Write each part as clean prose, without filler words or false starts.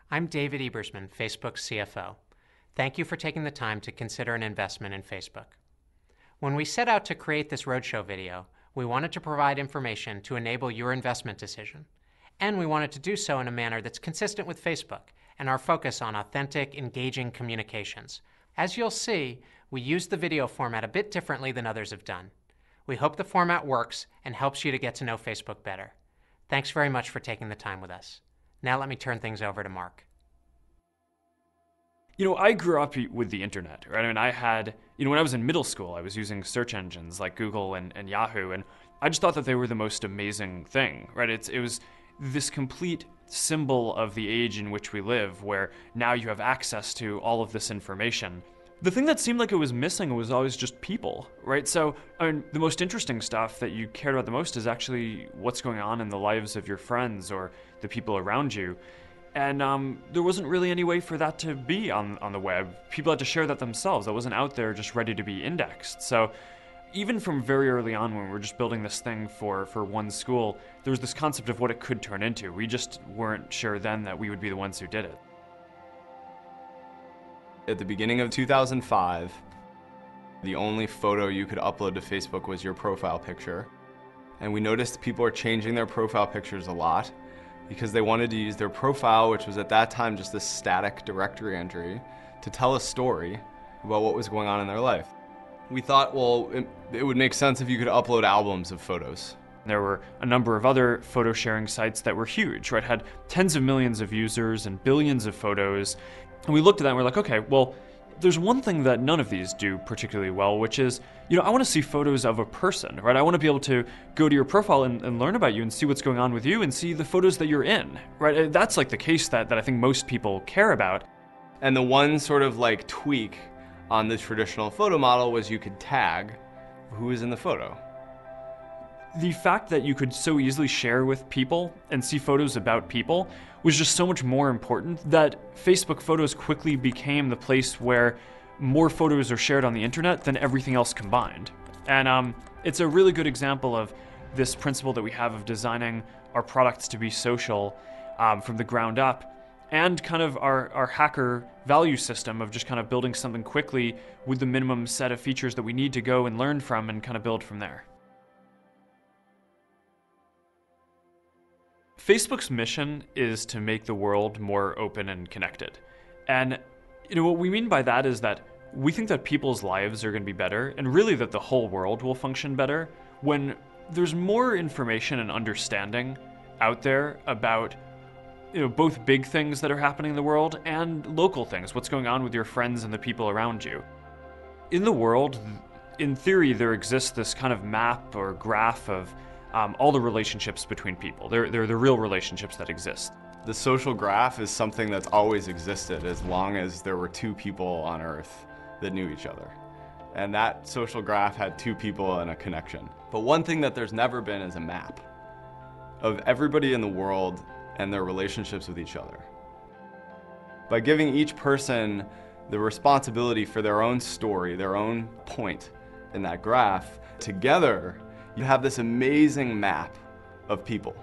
I'm David Ebersman, Facebook's CFO. Thank you for taking the time to consider an investment in Facebook. When we set out to create this Roadshow video, we wanted to provide information to enable your investment decision. And we wanted to do so in a manner that's consistent with Facebook and our focus on authentic, engaging communications. As you'll see, we used the video format a bit differently than others have done. We hope the format works and helps you to get to know Facebook better. Thanks very much for taking the time with us. Now let me turn things over to Mark. I grew up with the internet, right? I mean, I had, when I was in middle school, I was using search engines like Google and Yahoo, and I just thought that they were the most amazing thing, right? It was this complete symbol of the age in which we live, where now you have access to all of this information. The thing that seemed like it was missing was always just people, right? So, the most interesting stuff that you cared about the most is actually what's going on in the lives of your friends or the people around you. And there wasn't really any way for that to be on the web. People had to share that themselves. That wasn't out there just ready to be indexed. So even from very early on when we were just building this thing for one school, there was this concept of what it could turn into. We just weren't sure then that we would be the ones who did it. At the beginning of 2005, the only photo you could upload to Facebook was your profile picture. And we noticed people are changing their profile pictures a lot because they wanted to use their profile, which was at that time just a static directory entry, to tell a story about what was going on in their life. We thought, well, it would make sense if you could upload albums of photos. There were a number of other photo sharing sites that were huge, right? Had tens of millions of users and billions of photos. And we looked at that and we're like, okay, well, there's one thing that none of these do particularly well, which is, I want to see photos of a person, right? I want to be able to go to your profile and learn about you and see what's going on with you and see the photos that you're in, right? That's like the case that I think most people care about. And the one sort of like tweak on the traditional photo model was you could tag who is in the photo. The fact that you could so easily share with people and see photos about people was just so much more important that Facebook photos quickly became the place where more photos are shared on the internet than everything else combined. And it's a really good example of this principle that we have of designing our products to be social from the ground up, and kind of our hacker value system of just kind of building something quickly with the minimum set of features that we need to go and learn from and kind of build from there. Facebook's mission is to make the world more open and connected. And what we mean by that is that we think that people's lives are going to be better, and really that the whole world will function better when there's more information and understanding out there about both big things that are happening in the world and local things, what's going on with your friends and the people around you. In the world, in theory, there exists this kind of map or graph of all the relationships between people. They're the real relationships that exist. The social graph is something that's always existed as long as there were two people on Earth that knew each other. And that social graph had two people and a connection. But one thing that there's never been is a map of everybody in the world and their relationships with each other. By giving each person the responsibility for their own story, their own point in that graph, together you have this amazing map of people.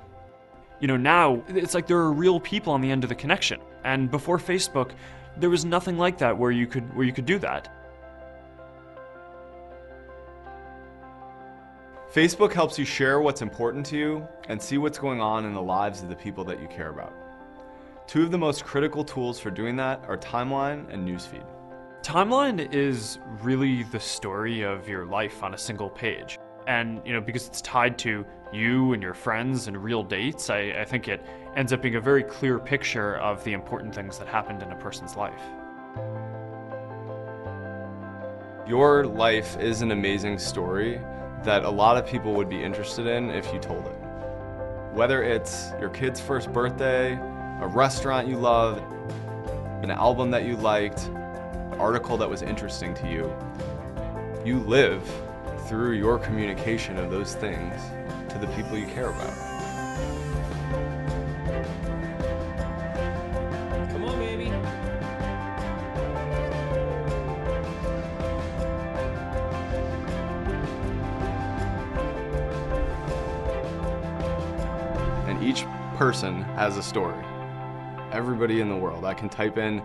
Now it's like there are real people on the end of the connection. And before Facebook, there was nothing like that where you could do that. Facebook helps you share what's important to you and see what's going on in the lives of the people that you care about. Two of the most critical tools for doing that are Timeline and Newsfeed. Timeline is really the story of your life on a single page. And because it's tied to you and your friends and real dates, I think it ends up being a very clear picture of the important things that happened in a person's life. Your life is an amazing story that a lot of people would be interested in if you told it. Whether it's your kid's first birthday, a restaurant you love, an album that you liked, an article that was interesting to you, you live through your communication of those things to the people you care about. Come on, baby. And each person has a story. everybody in the world. I can type in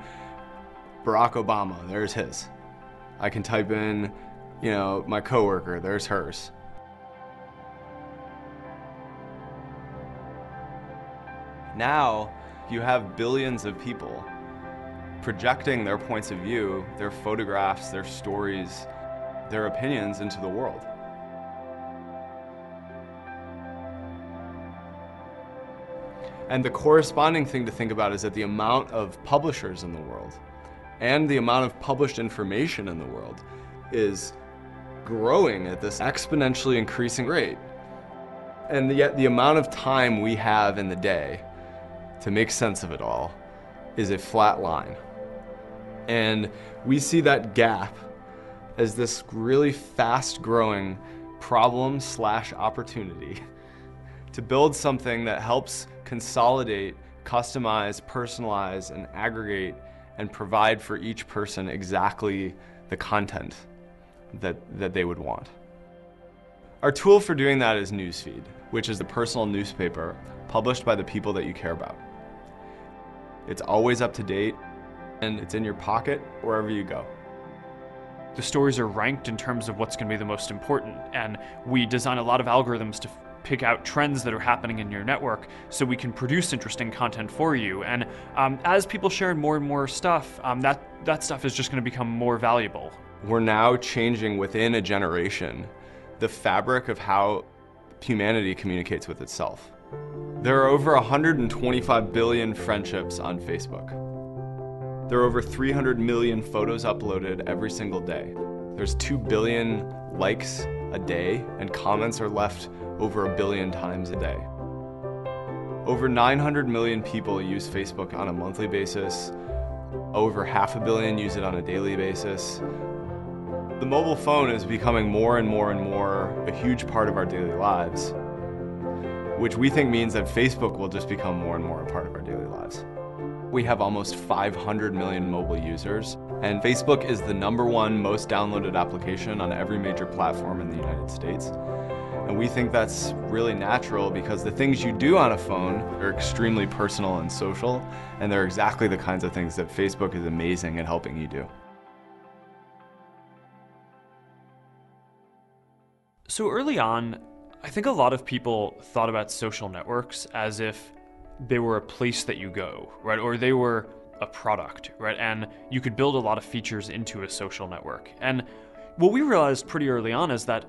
Barack Obama, there's his. I can type in, my coworker, there's hers. Now, you have billions of people projecting their points of view, their photographs, their stories, their opinions into the world. And the corresponding thing to think about is that the amount of publishers in the world and the amount of published information in the world is growing at this exponentially increasing rate. And yet the amount of time we have in the day to make sense of it all is a flat line. And we see that gap as this really fast-growing problem/opportunity to build something that helps consolidate, customize, personalize, and aggregate and provide for each person exactly the content that they would want. Our tool for doing that is Newsfeed, which is the personal newspaper published by the people that you care about. It's always up to date, and it's in your pocket wherever you go. The stories are ranked in terms of what's going to be the most important, and we design a lot of algorithms to pick out trends that are happening in your network so we can produce interesting content for you. And as people share more and more stuff, that stuff is just going to become more valuable. We're now changing within a generation the fabric of how humanity communicates with itself. There are over 125 billion friendships on Facebook. There are over 300 million photos uploaded every single day. There's 2 billion likes a day, and comments are left over 1 billion times a day. Over 900 million people use Facebook on a monthly basis. Over 500 million use it on a daily basis. The mobile phone is becoming more and more and more a huge part of our daily lives, which we think means that Facebook will just become more and more a part of our daily lives. We have almost 500 million mobile users, and Facebook is the #1 most downloaded application on every major platform in the United States. And we think that's really natural because the things you do on a phone are extremely personal and social, and they're exactly the kinds of things that Facebook is amazing at helping you do. So early on, I think a lot of people thought about social networks as if they were a place that you go, right? Or they were a product, right? And you could build a lot of features into a social network. And what we realized pretty early on is that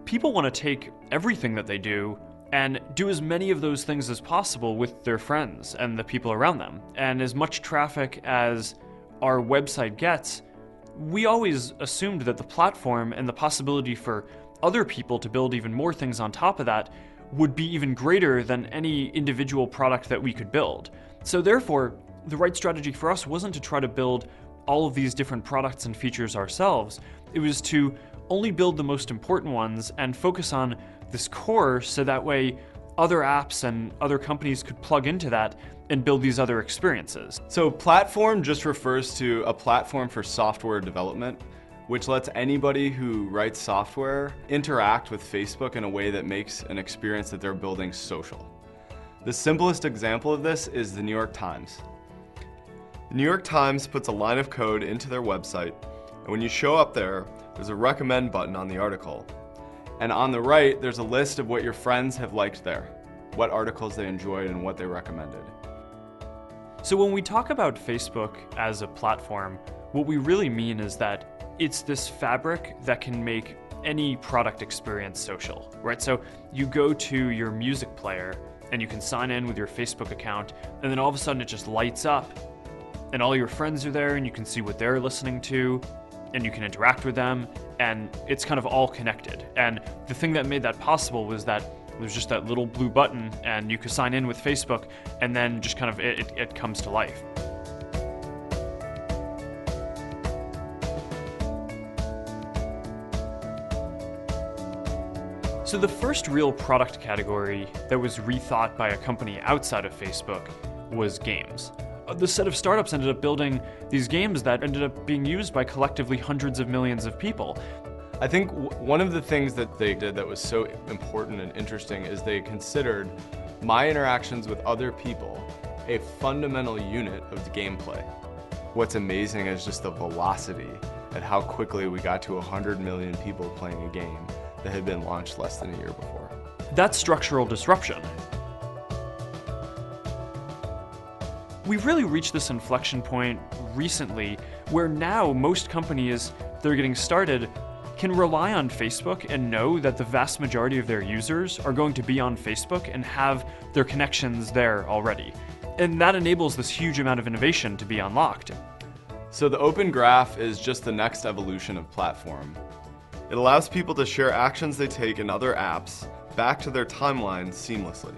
people want to take everything that they do and do as many of those things as possible with their friends and the people around them. And as much traffic as our website gets, we always assumed that the platform and the possibility for other people to build even more things on top of that would be even greater than any individual product that we could build. So therefore, the right strategy for us wasn't to try to build all of these different products and features ourselves. It was to only build the most important ones and focus on this core so that way other apps and other companies could plug into that and build these other experiences. So platform just refers to a platform for software development, which lets anybody who writes software interact with Facebook in a way that makes an experience that they're building social. The simplest example of this is the New York Times. The New York Times puts a line of code into their website, and when you show up there, there's a recommend button on the article. And on the right, there's a list of what your friends have liked there, what articles they enjoyed and what they recommended. So when we talk about Facebook as a platform, what we really mean is that it's this fabric that can make any product experience social, right? So you go to your music player and you can sign in with your Facebook account, and then all of a sudden it just lights up and all your friends are there and you can see what they're listening to and you can interact with them, and it's kind of all connected. And the thing that made that possible was that there's just that little blue button and you could sign in with Facebook, and then just kind of it comes to life. So the first real product category that was rethought by a company outside of Facebook was games. The set of startups ended up building these games that ended up being used by collectively hundreds of millions of people. I think one of the things that they did that was so important and interesting is they considered my interactions with other people a fundamental unit of the gameplay. What's amazing is just the velocity at how quickly we got to 100 million people playing a game that had been launched less than a year before. That's structural disruption. We've really reached this inflection point recently where now most companies that are getting started can rely on Facebook and know that the vast majority of their users are going to be on Facebook and have their connections there already. And that enables this huge amount of innovation to be unlocked. So the Open Graph is just the next evolution of platform. It allows people to share actions they take in other apps back to their timeline seamlessly.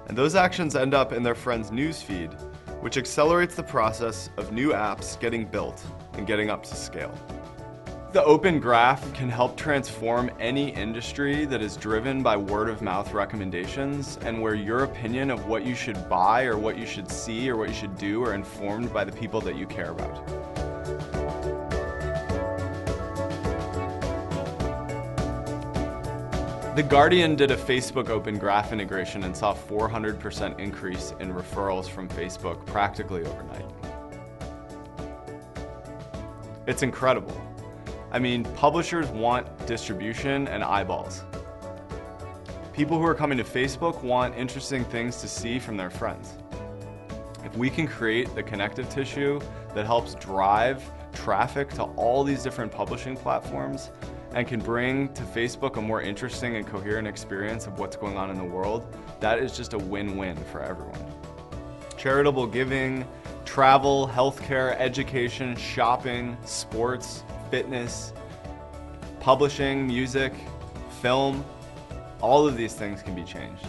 And those actions end up in their friend's newsfeed, which accelerates the process of new apps getting built and getting up to scale. The Open Graph can help transform any industry that is driven by word-of-mouth recommendations and where your opinion of what you should buy or what you should see or what you should do are informed by the people that you care about. The Guardian did a Facebook Open Graph integration and saw a 400% increase in referrals from Facebook practically overnight. It's incredible. I mean, publishers want distribution and eyeballs. People who are coming to Facebook want interesting things to see from their friends. If we can create the connective tissue that helps drive traffic to all these different publishing platforms and can bring to Facebook a more interesting and coherent experience of what's going on in the world, that is just a win-win for everyone. Charitable giving, travel, healthcare, education, shopping, sports, fitness, publishing, music, film, all of these things can be changed.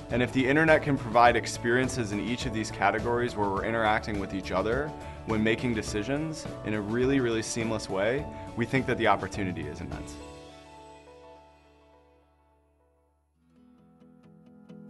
And if the internet can provide experiences in each of these categories where we're interacting with each other when making decisions in a really, really seamless way, we think that the opportunity is immense.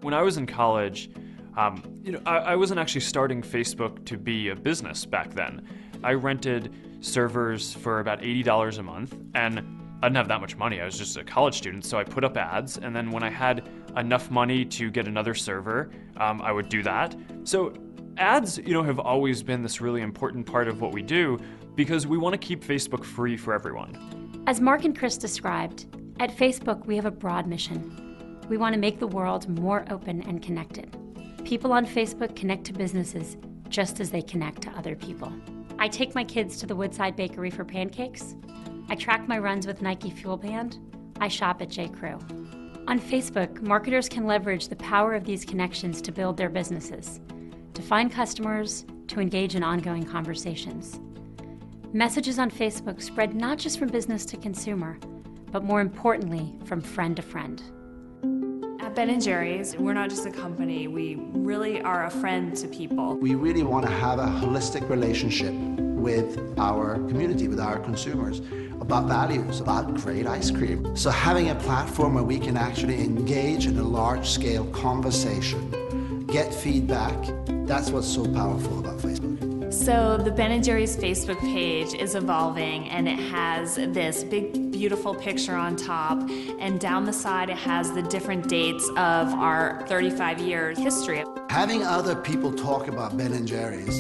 When I was in college, I wasn't actually starting Facebook to be a business back then. I rented servers for about $80 a month, and I didn't have that much money. I was just a college student, so I put up ads, and then when I had enough money to get another server, I would do that. So ads, have always been this really important part of what we do because we want to keep Facebook free for everyone. As Mark and Chris described, at Facebook we have a broad mission. We want to make the world more open and connected. People on Facebook connect to businesses just as they connect to other people. I take my kids to the Woodside Bakery for pancakes. I track my runs with Nike Fuel Band. I shop at J.Crew. On Facebook, marketers can leverage the power of these connections to build their businesses, to find customers, to engage in ongoing conversations. Messages on Facebook spread not just from business to consumer, but more importantly, from friend to friend. At Ben & Jerry's, we're not just a company, we really are a friend to people. We really want to have a holistic relationship with our community, with our consumers, about values, about great ice cream. So having a platform where we can actually engage in a large-scale conversation, get feedback, that's what's so powerful about Facebook. So the Ben & Jerry's Facebook page is evolving, and it has this big, beautiful picture on top, and down the side it has the different dates of our 35 years history. Having other people talk about Ben & Jerry's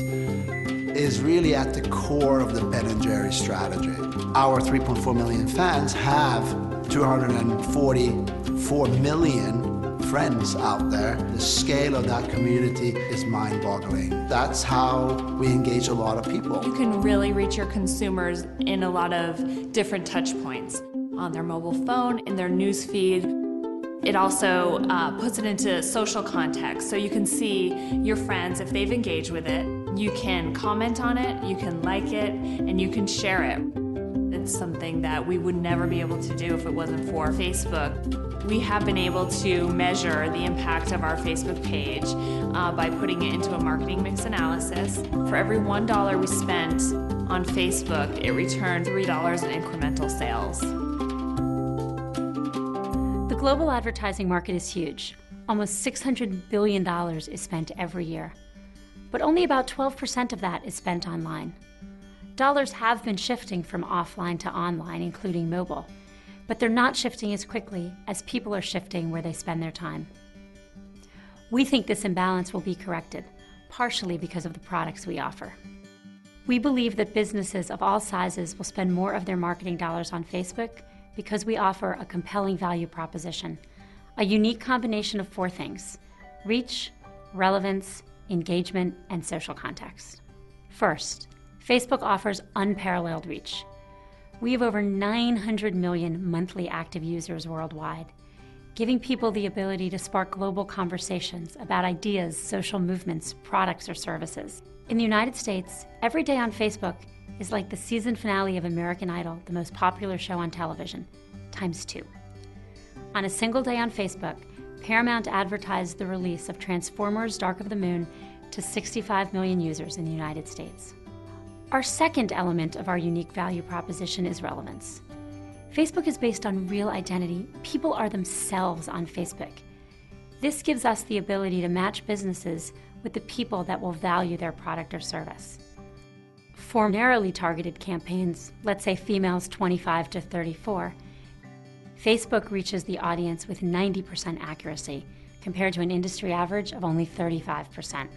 is really at the core of the Ben & Jerry's strategy. Our 3.4 million fans have 244 million friends out there. The scale of that community is mind-boggling. That's how we engage a lot of people. You can really reach your consumers in a lot of different touch points. On their mobile phone, in their news feed. It also puts it into social context, so you can see your friends if they've engaged with it. You can comment on it, you can like it, and you can share it. It's something that we would never be able to do if it wasn't for Facebook. We have been able to measure the impact of our Facebook page by putting it into a marketing mix analysis. For every $1 we spent on Facebook, it returned $3 in incremental sales. The global advertising market is huge. Almost $600 billion is spent every year. But only about 12% of that is spent online. Dollars have been shifting from offline to online, including mobile, but they're not shifting as quickly as people are shifting where they spend their time. We think this imbalance will be corrected partially because of the products we offer. We believe that businesses of all sizes will spend more of their marketing dollars on Facebook because we offer a compelling value proposition, a unique combination of 4 things: reach, relevance, engagement, and social context. First, Facebook offers unparalleled reach. We have over 900 million monthly active users worldwide, giving people the ability to spark global conversations about ideas, social movements, products, or services. In the United States, every day on Facebook is like the season finale of American Idol, the most popular show on television, ×2. On a single day on Facebook, Paramount advertised the release of Transformers: Dark of the Moon to 65 million users in the United States. Our second element of our unique value proposition is relevance. Facebook is based on real identity. People are themselves on Facebook. This gives us the ability to match businesses with the people that will value their product or service. For narrowly targeted campaigns, let's say females 25 to 34, Facebook reaches the audience with 90% accuracy, compared to an industry average of only 35%.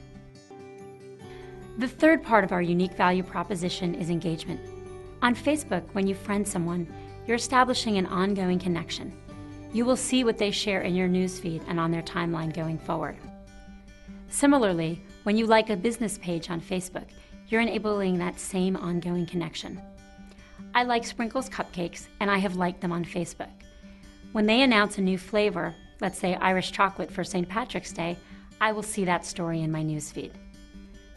The third part of our unique value proposition is engagement. On Facebook, when you friend someone, you're establishing an ongoing connection. You will see what they share in your newsfeed and on their timeline going forward. Similarly, when you like a business page on Facebook, you're enabling that same ongoing connection. I like Sprinkles cupcakes, and I have liked them on Facebook. When they announce a new flavor, let's say Irish chocolate for St. Patrick's Day, I will see that story in my newsfeed.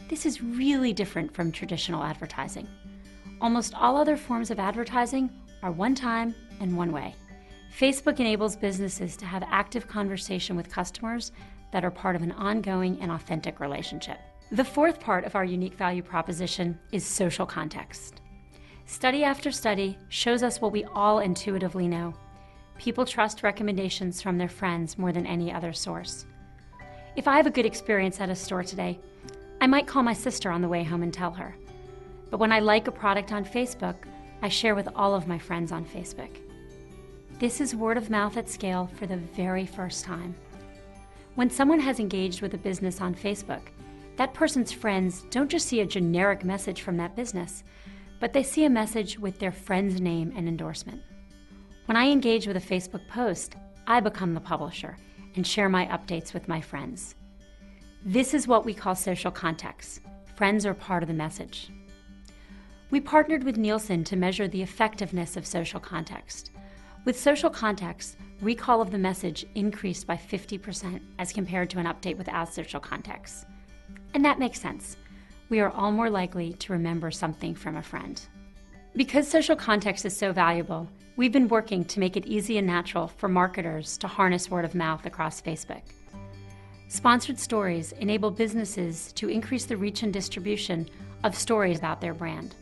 This is really different from traditional advertising. Almost all other forms of advertising are one time and one way. Facebook enables businesses to have active conversation with customers that are part of an ongoing and authentic relationship. The fourth part of our unique value proposition is social context. Study after study shows us what we all intuitively know. People trust recommendations from their friends more than any other source. If I have a good experience at a store today, I might call my sister on the way home and tell her. But when I like a product on Facebook, I share with all of my friends on Facebook. This is word of mouth at scale for the very first time. When someone has engaged with a business on Facebook, that person's friends don't just see a generic message from that business, but they see a message with their friend's name and endorsement. When I engage with a Facebook post, I become the publisher and share my updates with my friends. This is what we call social context. Friends are part of the message. We partnered with Nielsen to measure the effectiveness of social context. With social context, recall of the message increased by 50% as compared to an update without social context. And that makes sense. We are all more likely to remember something from a friend. Because social context is so valuable, we've been working to make it easy and natural for marketers to harness word of mouth across Facebook. Sponsored stories enable businesses to increase the reach and distribution of stories about their brand.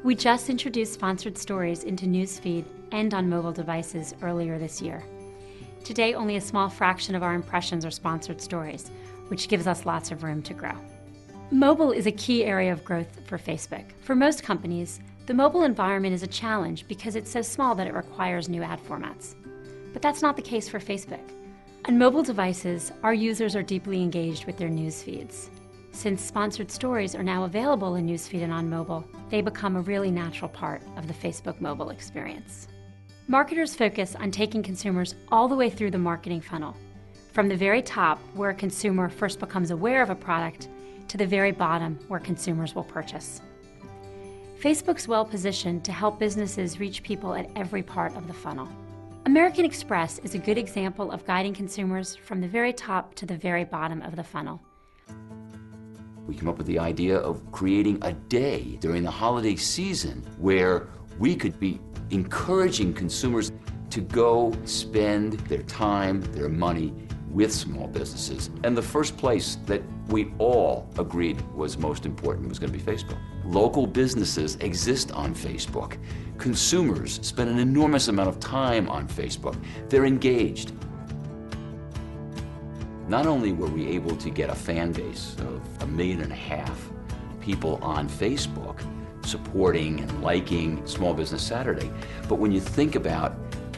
We just introduced sponsored stories into Newsfeed and on mobile devices earlier this year. Today, only a small fraction of our impressions are sponsored stories, which gives us lots of room to grow. Mobile is a key area of growth for Facebook. For most companies, the mobile environment is a challenge because it's so small that it requires new ad formats. But that's not the case for Facebook. On mobile devices, our users are deeply engaged with their news feeds. Since sponsored stories are now available in Newsfeed and on mobile, they become a really natural part of the Facebook mobile experience. Marketers focus on taking consumers all the way through the marketing funnel, from the very top, where a consumer first becomes aware of a product, to the very bottom, where consumers will purchase. Facebook's well positioned to help businesses reach people at every part of the funnel. American Express is a good example of guiding consumers from the very top to the very bottom of the funnel. We came up with the idea of creating a day during the holiday season where we could be encouraging consumers to go spend their time, their money with small businesses. And the first place that we all agreed was most important was going to be Facebook. Local businesses exist on Facebook. Consumers spend an enormous amount of time on Facebook. They're engaged. Not only were we able to get a fan base of 1.5 million people on Facebook supporting and liking Small Business Saturday, but when you think about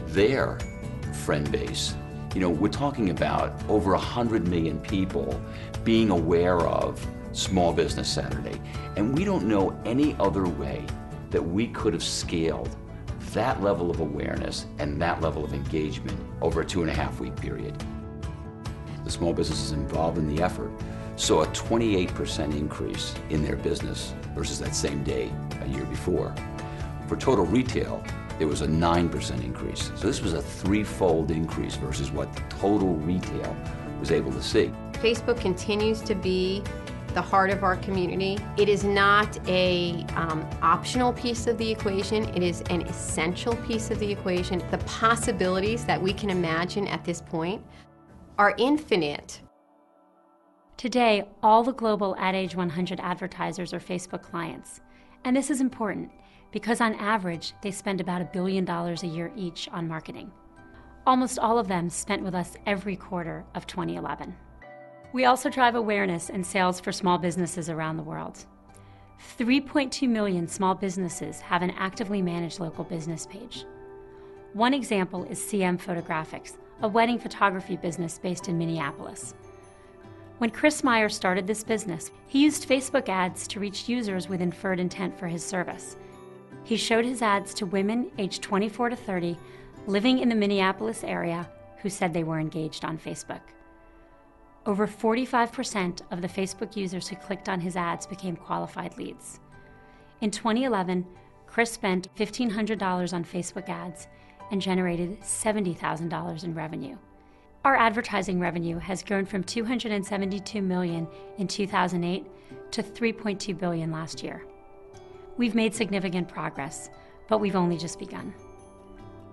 their friend base, You know, we're talking about over 100 million people being aware of Small Business Saturday. And we don't know any other way that we could have scaled that level of awareness and that level of engagement over a 2.5-week period. The small businesses involved in the effort saw a 28% increase in their business versus that same day a year before. For total retail, there was a 9% increase. So this was a 3-fold increase versus what total retail was able to see. Facebook continues to be the heart of our community. It is not a optional piece of the equation. It is an essential piece of the equation. The possibilities that we can imagine at this point are infinite. Today, all the global Ad Age 100 advertisers are Facebook clients. And this is important because on average, they spend about $1 billion a year each on marketing. Almost all of them spent with us every quarter of 2011. We also drive awareness and sales for small businesses around the world. 3.2 million small businesses have an actively managed local business page. One example is CM Photographics, a wedding photography business based in Minneapolis. When Chris Meyer started this business, he used Facebook ads to reach users with inferred intent for his service. He showed his ads to women aged 24 to 30 living in the Minneapolis area who said they were engaged on Facebook. Over 45% of the Facebook users who clicked on his ads became qualified leads. In 2011, Chris spent $1,500 on Facebook ads and generated $70,000 in revenue. Our advertising revenue has grown from $272 million in 2008 to $3.2 billion last year. We've made significant progress, but we've only just begun.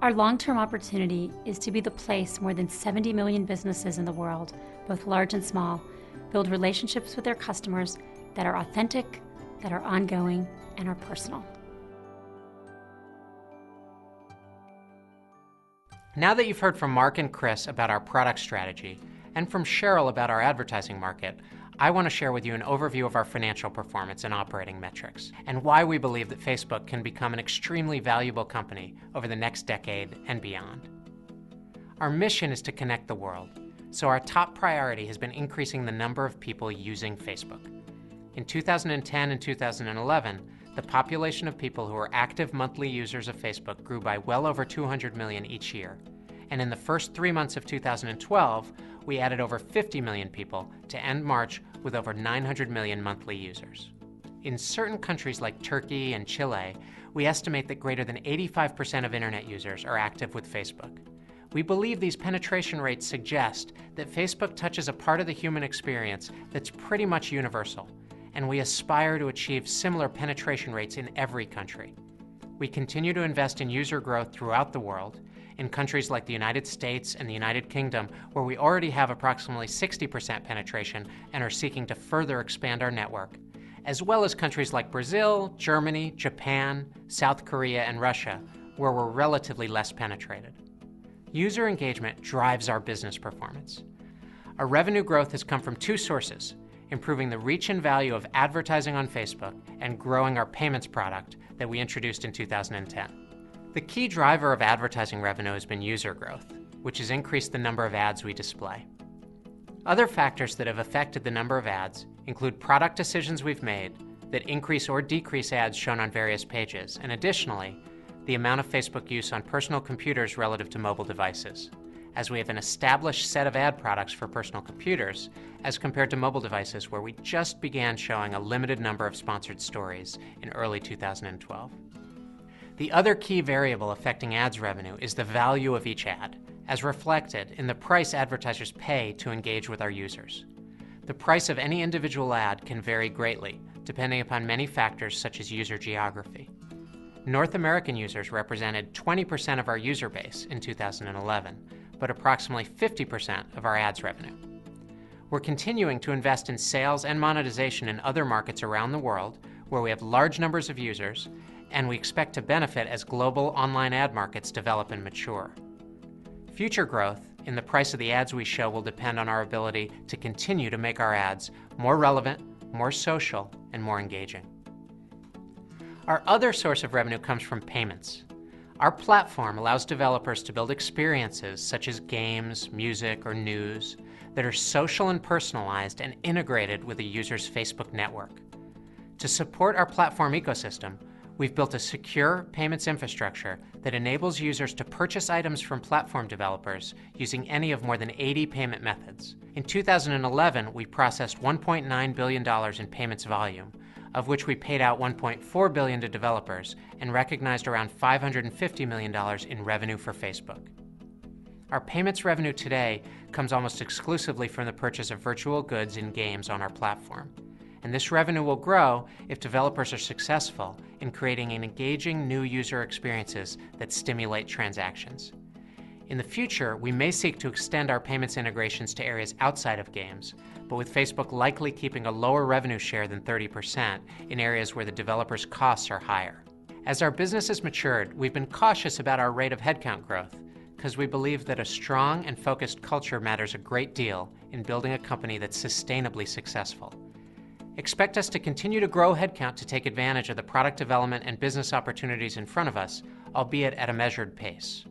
Our long-term opportunity is to be the place more than 70 million businesses in the world, both large and small, build relationships with their customers that are authentic, that are ongoing, and are personal. Now that you've heard from Mark and Chris about our product strategy, and from Cheryl about our advertising market, I want to share with you an overview of our financial performance and operating metrics, and why we believe that Facebook can become an extremely valuable company over the next decade and beyond. Our mission is to connect the world, so our top priority has been increasing the number of people using Facebook. In 2010 and 2011, the population of people who are active monthly users of Facebook grew by well over 200 million each year. And in the first 3 months of 2012, we added over 50 million people to end March with over 900 million monthly users. In certain countries like Turkey and Chile, we estimate that greater than 85% of internet users are active with Facebook. We believe these penetration rates suggest that Facebook touches a part of the human experience that's pretty much universal, and we aspire to achieve similar penetration rates in every country. We continue to invest in user growth throughout the world, in countries like the United States and the United Kingdom, where we already have approximately 60% penetration and are seeking to further expand our network, as well as countries like Brazil, Germany, Japan, South Korea, and Russia, where we're relatively less penetrated. User engagement drives our business performance. Our revenue growth has come from 2 sources: improving the reach and value of advertising on Facebook and growing our payments product that we introduced in 2010. The key driver of advertising revenue has been user growth, which has increased the number of ads we display. Other factors that have affected the number of ads include product decisions we've made that increase or decrease ads shown on various pages, and additionally, the amount of Facebook use on personal computers relative to mobile devices, as we have an established set of ad products for personal computers as compared to mobile devices where we just began showing a limited number of sponsored stories in early 2012. The other key variable affecting ads revenue is the value of each ad, as reflected in the price advertisers pay to engage with our users. The price of any individual ad can vary greatly, depending upon many factors such as user geography. North American users represented 20% of our user base in 2011, but approximately 50% of our ads revenue. We're continuing to invest in sales and monetization in other markets around the world where we have large numbers of users, and we expect to benefit as global online ad markets develop and mature. Future growth in the price of the ads we show will depend on our ability to continue to make our ads more relevant, more social, and more engaging. Our other source of revenue comes from payments. Our platform allows developers to build experiences such as games, music, or news that are social and personalized and integrated with a user's Facebook network. To support our platform ecosystem, we've built a secure payments infrastructure that enables users to purchase items from platform developers using any of more than 80 payment methods. In 2011, we processed $1.9 billion in payments volume, of which we paid out $1.4 billion to developers and recognized around $550 million in revenue for Facebook. Our payments revenue today comes almost exclusively from the purchase of virtual goods in games on our platform. And this revenue will grow if developers are successful in creating engaging new user experiences that stimulate transactions. In the future, we may seek to extend our payments integrations to areas outside of games, but with Facebook likely keeping a lower revenue share than 30% in areas where the developers' costs are higher. As our business has matured, we've been cautious about our rate of headcount growth because we believe that a strong and focused culture matters a great deal in building a company that's sustainably successful. Expect us to continue to grow headcount to take advantage of the product development and business opportunities in front of us, albeit at a measured pace.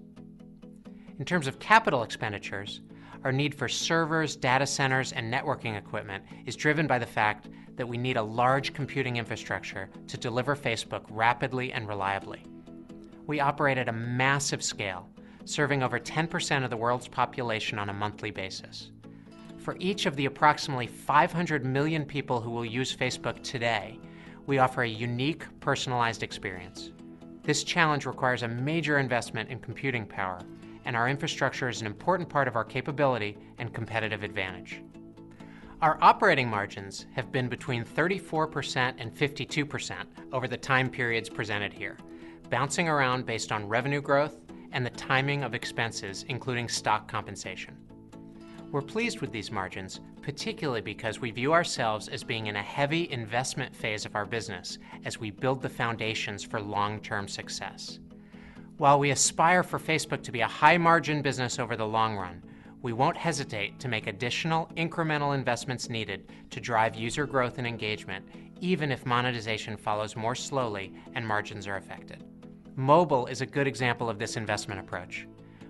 In terms of capital expenditures, our need for servers, data centers, and networking equipment is driven by the fact that we need a large computing infrastructure to deliver Facebook rapidly and reliably. We operate at a massive scale, serving over 10% of the world's population on a monthly basis. For each of the approximately 500 million people who will use Facebook today, we offer a unique, personalized experience. This challenge requires a major investment in computing power, and our infrastructure is an important part of our capability and competitive advantage. Our operating margins have been between 34% and 52% over the time periods presented here, bouncing around based on revenue growth and the timing of expenses, including stock compensation. We're pleased with these margins, particularly because we view ourselves as being in a heavy investment phase of our business as we build the foundations for long-term success. While we aspire for Facebook to be a high-margin business over the long run, we won't hesitate to make additional incremental investments needed to drive user growth and engagement, even if monetization follows more slowly and margins are affected. Mobile is a good example of this investment approach.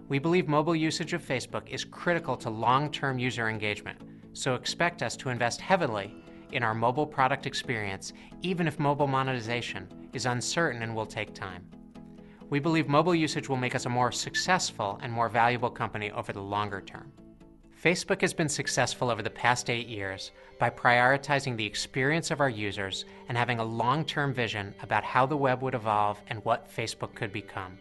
We believe mobile usage of Facebook is critical to long-term user engagement, so expect us to invest heavily in our mobile product experience, even if mobile monetization is uncertain and will take time. We believe mobile usage will make us a more successful and more valuable company over the longer term. Facebook has been successful over the past 8 years by prioritizing the experience of our users and having a long-term vision about how the web would evolve and what Facebook could become.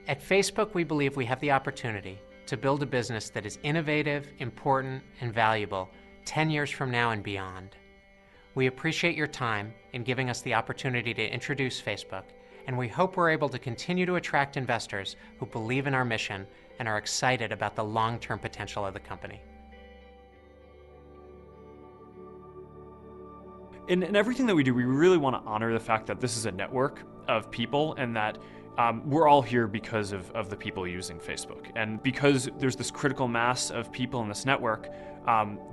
At Facebook, we believe we have the opportunity to build a business that is innovative, important, and valuable 10 years from now and beyond. We appreciate your time in giving us the opportunity to introduce Facebook, and we hope we're able to continue to attract investors who believe in our mission and are excited about the long-term potential of the company. In everything that we do, we really want to honor the fact that this is a network of people and that we're all here because of the people using Facebook. And because there's this critical mass of people in this network,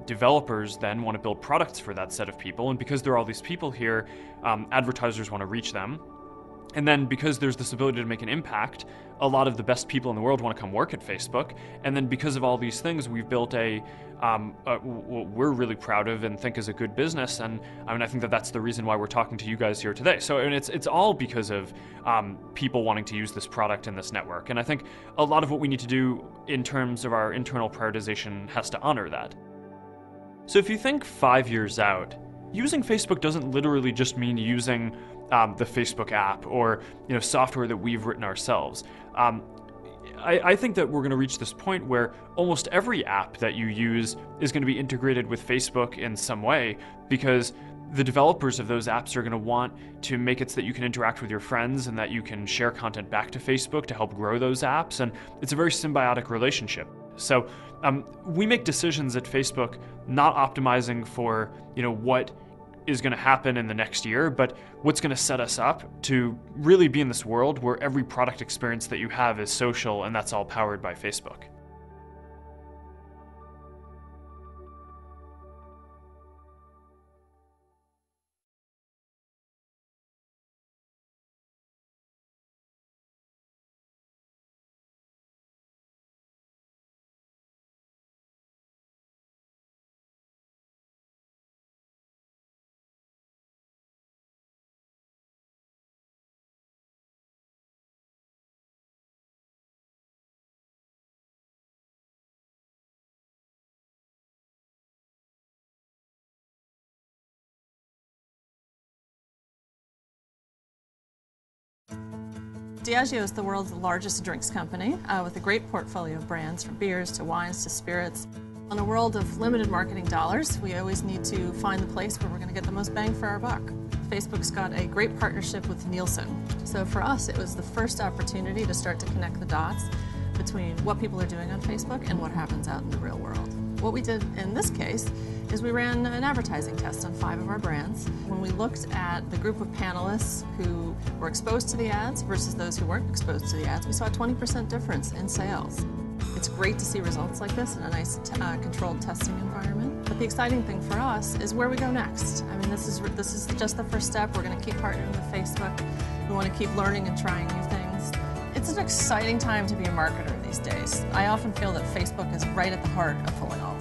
developers then want to build products for that set of people. And because there are all these people here, advertisers want to reach them. And then because there's this ability to make an impact, a lot of the best people in the world want to come work at Facebook. And then because of all these things, we've built what we're really proud of and think is a good business. And I think that that's the reason why we're talking to you guys here today. So it's all because of people wanting to use this product in this network. And I think a lot of what we need to do in terms of our internal prioritization has to honor that. So if you think 5 years out, using Facebook doesn't literally just mean using the Facebook app or software that we've written ourselves. I think that we're going to reach this point where almost every app that you use is going to be integrated with Facebook in some way, because the developers of those apps are going to want to make it so that you can interact with your friends and that you can share content back to Facebook to help grow those apps, and it's a very symbiotic relationship. So we make decisions at Facebook not optimizing for what is going to happen in the next year, but what's going to set us up to really be in this world where every product experience that you have is social, and that's all powered by Facebook. Diageo is the world's largest drinks company with a great portfolio of brands, from beers to wines to spirits. In a world of limited marketing dollars, we always need to find the place where we're going to get the most bang for our buck. Facebook's got a great partnership with Nielsen. So for us, it was the first opportunity to start to connect the dots between what people are doing on Facebook and what happens out in the real world. What we did in this case is we ran an advertising test on 5 of our brands. When we looked at the group of panelists who were exposed to the ads versus those who weren't exposed to the ads, we saw a 20% difference in sales. It's great to see results like this in a nice controlled testing environment. But the exciting thing for us is where we go next. I mean, this is just the first step. We're going to keep partnering with Facebook. We want to keep learning and trying new things. It's an exciting time to be a marketer these days. I often feel that Facebook is right at the heart of pulling all